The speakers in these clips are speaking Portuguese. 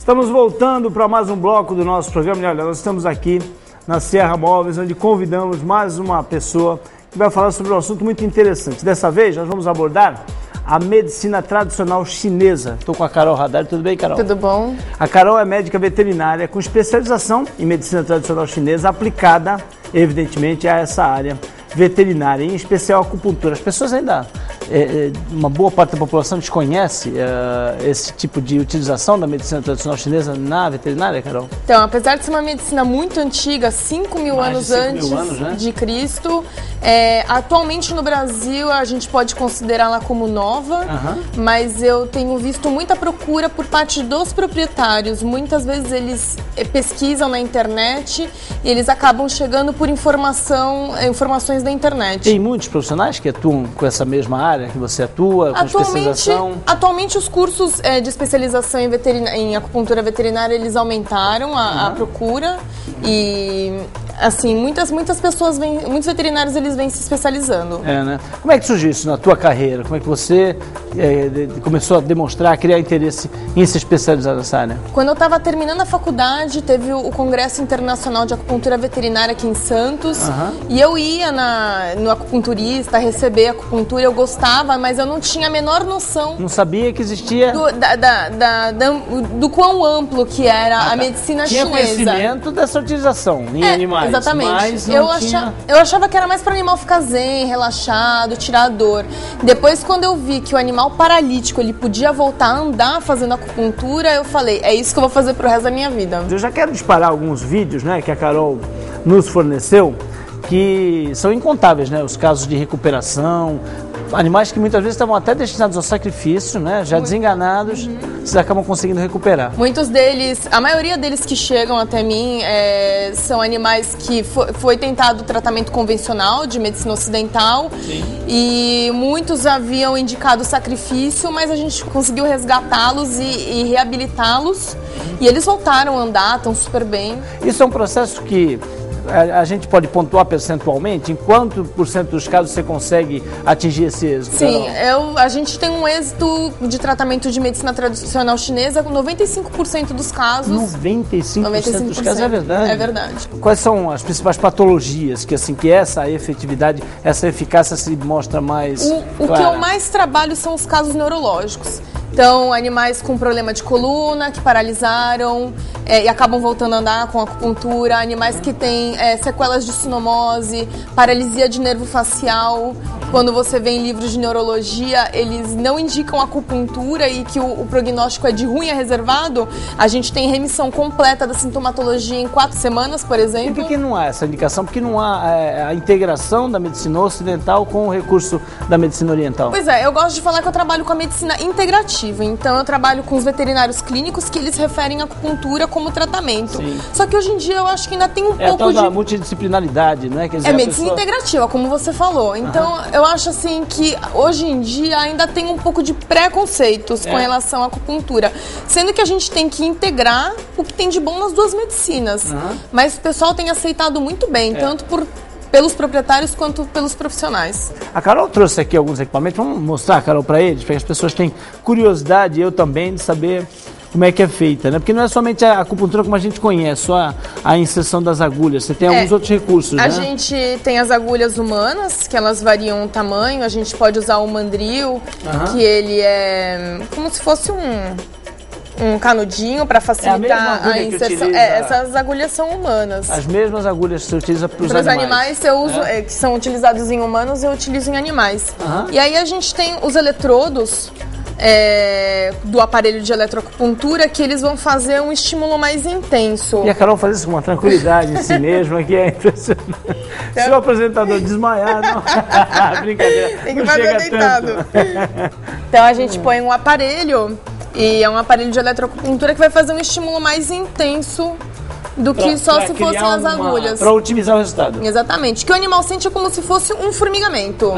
Estamos voltando para mais um bloco do nosso programa. Olha, nós estamos aqui na Sierra Móveis, onde convidamos mais uma pessoa que vai falar sobre um assunto muito interessante. Dessa vez, nós vamos abordar a medicina tradicional chinesa. Estou com a Carol Haddad. Tudo bem, Carol? Tudo bom. A Carol é médica veterinária com especialização em medicina tradicional chinesa aplicada, evidentemente, a essa área veterinária, em especial a acupuntura. As pessoas ainda, uma boa parte da população desconhece esse tipo de utilização da medicina tradicional chinesa na veterinária, Carol? Então, apesar de ser uma medicina muito antiga, 5 mil anos antes de Cristo, atualmente no Brasil a gente pode considerá-la como nova, mas eu tenho visto muita procura por parte dos proprietários. Muitas vezes eles pesquisam na internet e eles acabam chegando por informações da internet. Tem muitos profissionais que atuam com essa mesma área que você atua, com especialização? Atualmente os cursos de especialização em acupuntura veterinária, eles aumentaram a procura e, assim, muitas pessoas muitos veterinários eles vêm se especializando. Né? Como é que surgiu isso na tua carreira? Como é que você começou a demonstrar, a criar interesse em se especializar nessa área? Quando eu estava terminando a faculdade, teve o Congresso Internacional de Acupuntura Veterinária aqui em Santos, e eu ia no acupunturista receber acupuntura, eu gostava, mas eu não tinha a menor noção. Não sabia que existia... Do quão amplo que era a medicina tinha chinesa. Tinha conhecimento dessa utilização em animais. Exatamente. Mas eu achava que era mais para o animal ficar zen, relaxado, tirar a dor. Depois, quando eu vi que o animal paralítico ele podia voltar a andar fazendo acupuntura, eu falei, é isso que eu vou fazer pro resto da minha vida. Eu já quero disparar alguns vídeos, né, que a Carol nos forneceu, que são incontáveis, né? Os casos de recuperação, animais que muitas vezes estavam até destinados ao sacrifício, né? Já desenganados, vocês acabam conseguindo recuperar. Muitos deles, a maioria deles que chegam até mim são animais que foi tentado tratamento convencional de medicina ocidental. Sim. E muitos haviam indicado sacrifício, mas a gente conseguiu resgatá-los e reabilitá-los. E eles voltaram a andar, estão super bem. Isso é um processo que a gente pode pontuar percentualmente? Em quanto por cento dos casos você consegue atingir esse êxito? Sim, a gente tem um êxito de tratamento de medicina tradicional chinesa com 95% dos casos. 95% dos casos, é verdade? É verdade. Quais são as principais patologias que essa efetividade, essa eficácia se mostra mais O que eu mais trabalho são os casos neurológicos. Então, animais com problema de coluna, que paralisaram e acabam voltando a andar com acupuntura, animais que têm sequelas de sinomose, paralisia de nervo facial. Quando você vê em livros de neurologia, eles não indicam acupuntura e que o prognóstico é de ruim a reservado, a gente tem remissão completa da sintomatologia em 4 semanas, por exemplo. E por que não há essa indicação? Porque não há a integração da medicina ocidental com o recurso da medicina oriental? Pois é, eu gosto de falar que eu trabalho com a medicina integrativa. Então eu trabalho com os veterinários clínicos que eles referem a acupuntura como tratamento. Sim. Só que hoje em dia eu acho que ainda tem um pouco tal da multidisciplinaridade, né? Quer dizer, medicina integrativa, como você falou. Então eu acho assim que hoje em dia ainda tem um pouco de preconceitos com relação à acupuntura. Sendo que a gente tem que integrar o que tem de bom nas duas medicinas. Mas o pessoal tem aceitado muito bem, tanto pelos proprietários quanto pelos profissionais. A Carol trouxe aqui alguns equipamentos, vamos mostrar, Carol, para eles, para que as pessoas tenham curiosidade, eu também, de saber como é que é feita, né? Porque não é somente a acupuntura como a gente conhece, só a inserção das agulhas, você tem alguns outros recursos, né? A gente tem as agulhas humanas, que elas variam o tamanho, a gente pode usar o mandril, que ele é como se fosse um canudinho para facilitar a inserção. Essas agulhas são humanas. As mesmas agulhas que você utiliza para os animais eu uso, que são utilizados em humanos, eu utilizo em animais. E aí a gente tem os eletrodos do aparelho de eletroacupuntura, que eles vão fazer um estímulo mais intenso. E a Carol faz isso com uma tranquilidade em si mesma, que é impressionante. Se o apresentador desmaiar, não. Brincadeira. Tem que fazer deitado. Então a gente põe um aparelho, e é um aparelho de eletroacupuntura que vai fazer um estímulo mais intenso do que só se fossem as agulhas. Para otimizar o resultado. Exatamente. Que o animal sente como se fosse um formigamento.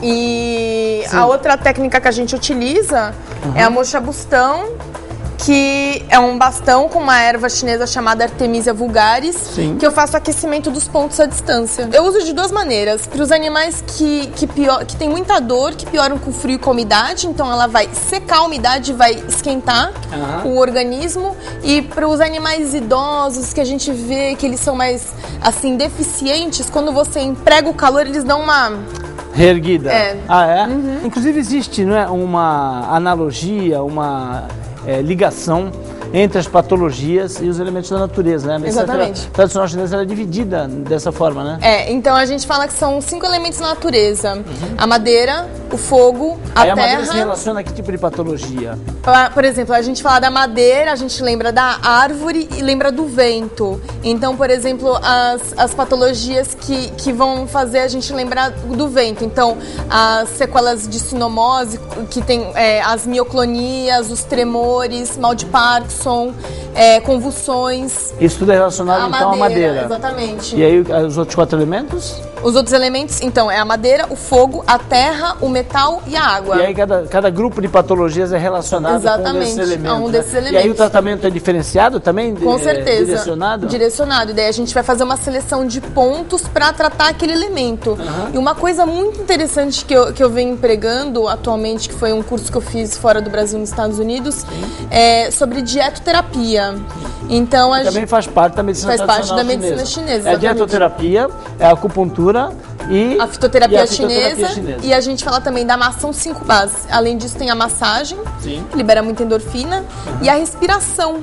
E a outra técnica que a gente utiliza é a mocha-bustão, que é um bastão com uma erva chinesa chamada Artemisia vulgaris, Sim. que eu faço aquecimento dos pontos à distância. Eu uso de duas maneiras. Para os animais que têm muita dor, que pioram com frio e com umidade, então ela vai secar a umidade e vai esquentar o organismo. E para os animais idosos, que a gente vê que eles são mais, assim, deficientes, quando você emprega o calor, eles dão uma... Reerguida. Ah, é? Uhum. Inclusive existe, não é, uma analogia, uma ligação entre as patologias e os elementos da natureza, né? A medicina Exatamente. tradicional chinesa ela é dividida dessa forma, né? Então a gente fala que são 5 elementos da natureza. A madeira, o fogo, a Aí terra... a madeira se relaciona a que tipo de patologia? Por exemplo, a gente fala da madeira, a gente lembra da árvore e lembra do vento. Então, por exemplo, as patologias que vão fazer a gente lembrar do vento. Então, as sequelas de sinomose, que tem as mioclonias, os tremores, mal de Parkinson, convulsões. Isso tudo é relacionado então à madeira. Exatamente. E aí os outros 4 elementos? Os outros elementos, então, é a madeira, o fogo, a terra, o metal e a água. E aí cada grupo de patologias é relacionado com um desses elementos. A um desses elementos. E aí o tratamento é diferenciado também? Com certeza. Direcionado? Direcionado. E daí a gente vai fazer uma seleção de pontos para tratar aquele elemento. E uma coisa muito interessante que eu venho empregando atualmente, que foi um curso que eu fiz fora do Brasil, nos Estados Unidos, é sobre dietoterapia. Então, também faz parte da medicina tradicional chinesa. Faz parte da medicina chinesa. É a dietoterapia, é a acupuntura e a fitoterapia, chinesa. E a gente fala também da mação 5 bases. Além disso, tem a massagem, que libera muita endorfina, e a respiração.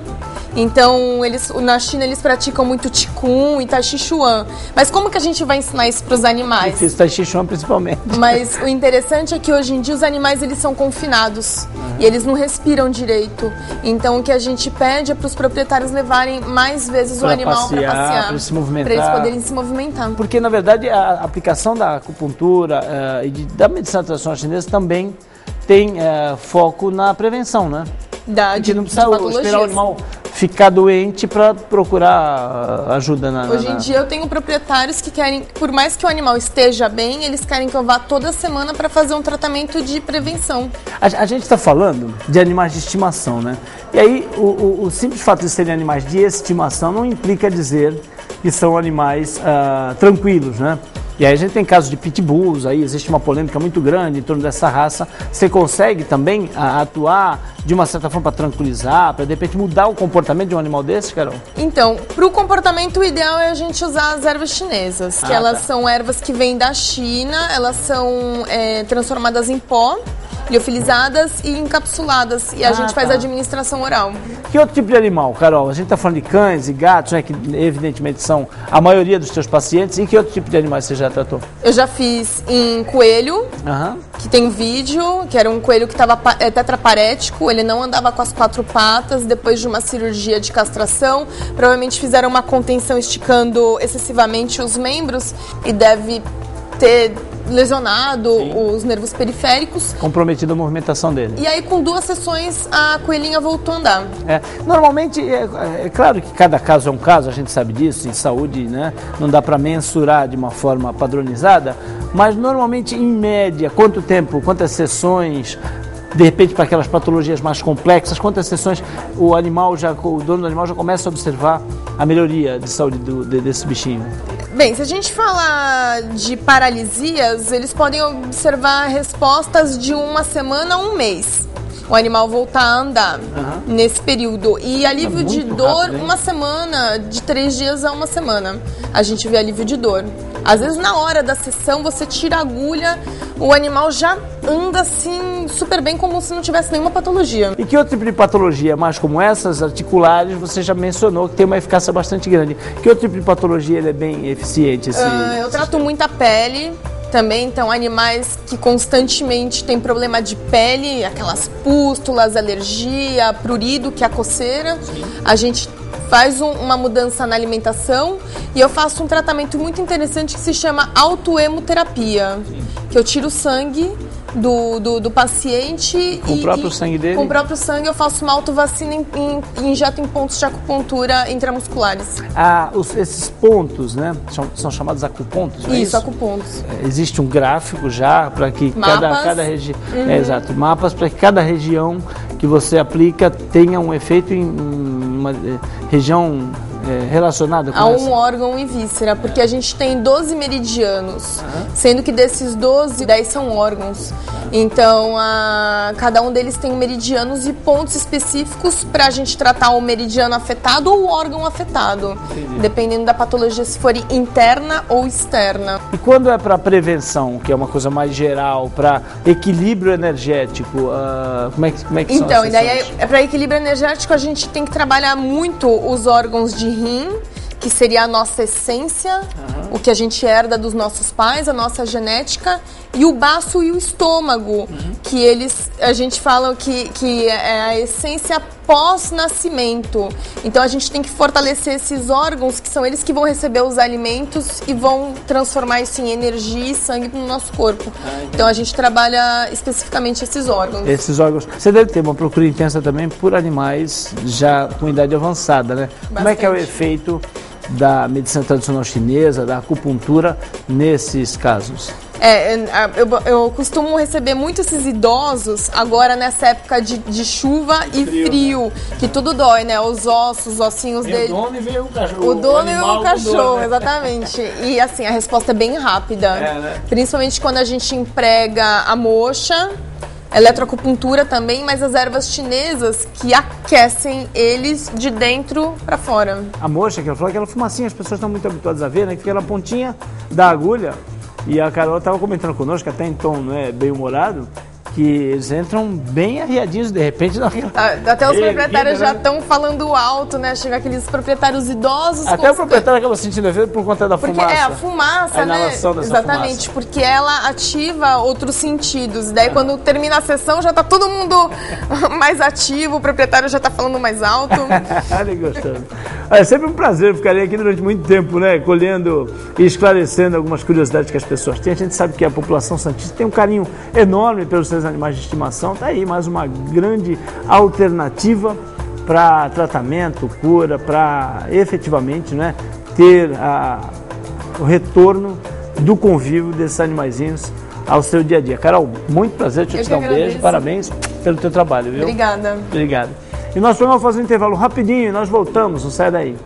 Então, na China, eles praticam muito Qigong e Tai Chi Chuan. Mas como que a gente vai ensinar isso para os animais? Eu fiz Tai Chi Chuan principalmente. Mas o interessante é que hoje em dia os animais eles são confinados e eles não respiram direito. Então, o que a gente pede é para os proprietários levarem mais vezes o animal para passear, para se movimentar, para eles poderem se movimentar. Porque, na verdade, a aplicação da acupuntura e da medicina tradicional chinesa também tem foco na prevenção, né? A gente não precisa esperar o animal ficar doente para procurar ajuda Hoje em dia eu tenho proprietários que querem, por mais que o animal esteja bem, eles querem que eu vá toda semana para fazer um tratamento de prevenção. A gente está falando de animais de estimação, né? E aí o simples fato de serem animais de estimação não implica dizer que são animais tranquilos, né? E aí a gente tem casos de pitbulls, aí existe uma polêmica muito grande em torno dessa raça. Você consegue também atuar de uma certa forma para tranquilizar, para de repente mudar o comportamento de um animal desse, Carol? Então, para o comportamento, o ideal é a gente usar as ervas chinesas, que elas são ervas que vêm da China, elas são transformadas em pó, liofilizadas e encapsuladas, e a gente faz a administração oral. Que outro tipo de animal, Carol? A gente está falando de cães e gatos, né, que evidentemente são a maioria dos seus pacientes, e que outro tipo de animais você já tratou? Eu já fiz em coelho, que tem vídeo, que era um coelho que estava tetraparético, ele não andava com as 4 patas, depois de uma cirurgia de castração, provavelmente fizeram uma contenção esticando excessivamente os membros, e deve ter lesionado os nervos periféricos. Comprometido a movimentação dele. E aí, com 2 sessões, a coelhinha voltou a andar. Normalmente, é claro que cada caso é um caso, a gente sabe disso, em saúde, né? Não dá para mensurar de uma forma padronizada, mas normalmente, em média, quanto tempo, quantas sessões, de repente para aquelas patologias mais complexas, quantas sessões o dono do animal já começa a observar a melhoria de saúde desse bichinho? Bem, se a gente falar de paralisias, eles podem observar respostas de 1 semana a 1 mês. O animal voltar a andar nesse período. E alívio de dor, rápido, 1 semana, de 3 dias a 1 semana. A gente vê alívio de dor. Às vezes, na hora da sessão, você tira a agulha, o animal já anda assim, super bem, como se não tivesse nenhuma patologia. E que outro tipo de patologia, mais como essas, articulares, você já mencionou que tem uma eficácia bastante grande. Que outro tipo de patologia ele é bem eficiente? Eu trato muito a pele. Também, então, animais que constantemente têm problema de pele, aquelas pústulas, alergia, prurido, que é a coceira. A gente faz uma mudança na alimentação e eu faço um tratamento muito interessante que se chama autoemoterapia, que eu tiro o sangue do paciente com o próprio sangue dele? Com o próprio sangue eu faço uma autovacina e injeto em pontos de acupuntura intramusculares. Esses pontos, né, são chamados acupontos? Isso, acupontos. Existe um gráfico já para que cada região... Exato, mapas para que cada região que você aplica tenha um efeito em uma região relacionada com um órgão e víscera, porque a gente tem 12 meridianos, sendo que desses 12, 10 são órgãos. Então, cada um deles tem meridianos e pontos específicos para a gente tratar o meridiano afetado ou o órgão afetado, dependendo da patologia, se for interna ou externa. E quando é para prevenção, que é uma coisa mais geral, para equilíbrio energético, como é que são Então, essas e daí para equilíbrio energético a gente tem que trabalhar muito os órgãos de rim, que seria a nossa essência, o que a gente herda dos nossos pais, a nossa genética, e o baço e o estômago, que a gente fala que é a essência pós-nascimento. Então a gente tem que fortalecer esses órgãos, que são eles que vão receber os alimentos e vão transformar isso em energia e sangue no nosso corpo. Então a gente trabalha especificamente esses órgãos. Esses órgãos. Você deve ter uma procura intensa também por animais já com idade avançada, né? Bastante. Como é que é o efeito da medicina tradicional chinesa, da acupuntura nesses casos? Eu costumo receber muito esses idosos agora nessa época de chuva e frio, né? Que tudo dói, né? Os ossos, os ossinhos dele. O dono e veio o cachorro. O dono e o cachorro, né? Exatamente. E assim, a resposta é bem rápida. Né? Principalmente quando a gente emprega a moxa, eletroacupuntura também, mas as ervas chinesas que aquecem eles de dentro para fora. A moxa, que ela falou, aquela fumacinha, as pessoas estão muito habituadas a ver, né? Que fica na pontinha da agulha. E a Carol estava comentando conosco, até então não é bem humorado, que eles entram bem arriadinhos de repente naquela... Até os proprietários já estão falando alto, né? Chega aqueles proprietários idosos... Até o proprietário acaba sentindo efeito por conta da fumaça. Porque a fumaça, a inalação né? Dessa Exatamente, fumaça. Porque ela ativa outros sentidos. Daí quando termina a sessão já está todo mundo mais ativo, o proprietário já está falando mais alto. Olha, gostando. É sempre um prazer, ficarei aqui durante muito tempo, né? Colhendo e esclarecendo algumas curiosidades que as pessoas têm. A gente sabe que a população santista tem um carinho enorme pelos seus animais de estimação. Está aí mais uma grande alternativa para tratamento, cura, para efetivamente, né, ter o retorno do convívio desses animaizinhos ao seu dia a dia. Carol, muito prazer, deixa eu te dar um beijo, parabéns pelo teu trabalho, viu? Obrigada. Obrigado. E nós vamos fazer um intervalo rapidinho e nós voltamos, não sai daí.